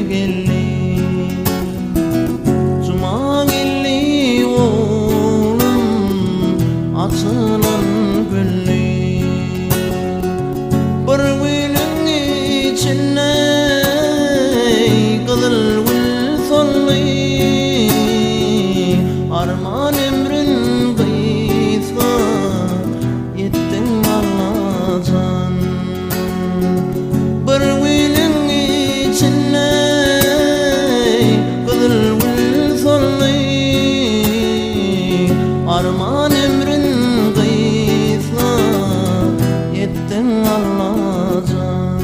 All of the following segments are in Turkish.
gelli Cuma gelli oğlum açılan gülli Bir gülün içine kızıl gül solli Arman ömrün kıysa yettin Allah'tan Bir gülün içine kızıl gül solli Arman ömrün kıysa yettin Allah'tan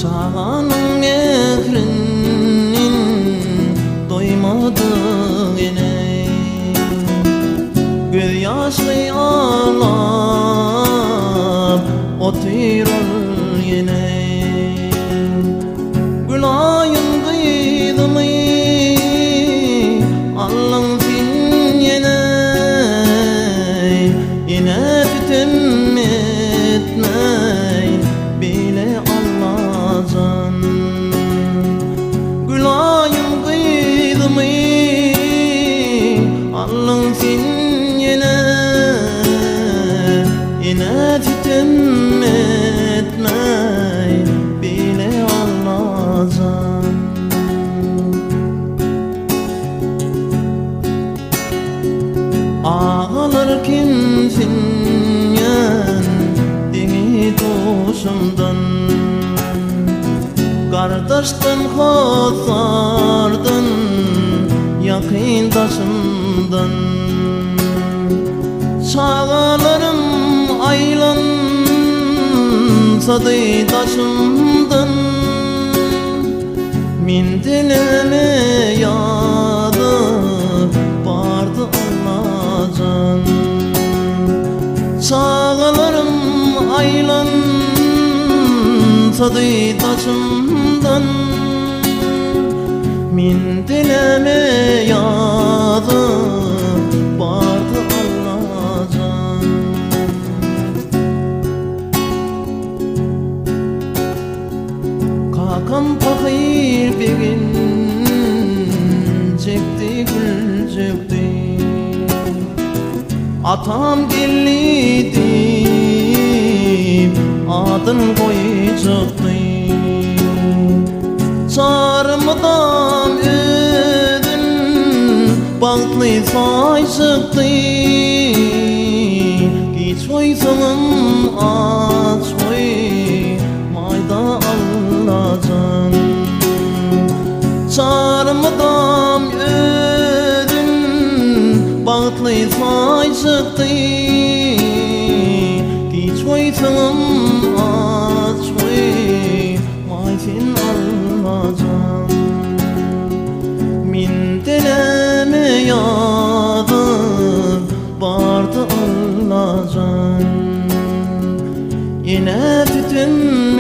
Çağanın mehrinin doymadı yine Göz yaşlı ağlap oturur yine Gülayın kıydı mı Allah'ın fin yine Yine tütüm etmey bile Allah'tan Gülayın kıydı mı Allah'ın fin Yine tütüm etmey bile Allah'tan Ağlar kimsin yen dini doşumdan Kardeşten hazardan yakındaşımdan Çağlarım aylansa daydaşımdan Min dileme yadı vardı Allah'tan Çağlarım aylansa daydaşımdan Min dileme yadı vardı Allah'tan Kakam fakir bir gün çekti gül çekti Atam geldi adın koyacaktı Çarmıdan ödün bağlı say çıktı Hiç oysanın aç oy mayda Allah'tan Çarmıdan ödün bağlı say çıktı Hiç oysanın aç oy mayfin Allah'tan Min dileme yadı vardı Allah'tan Yine tütüm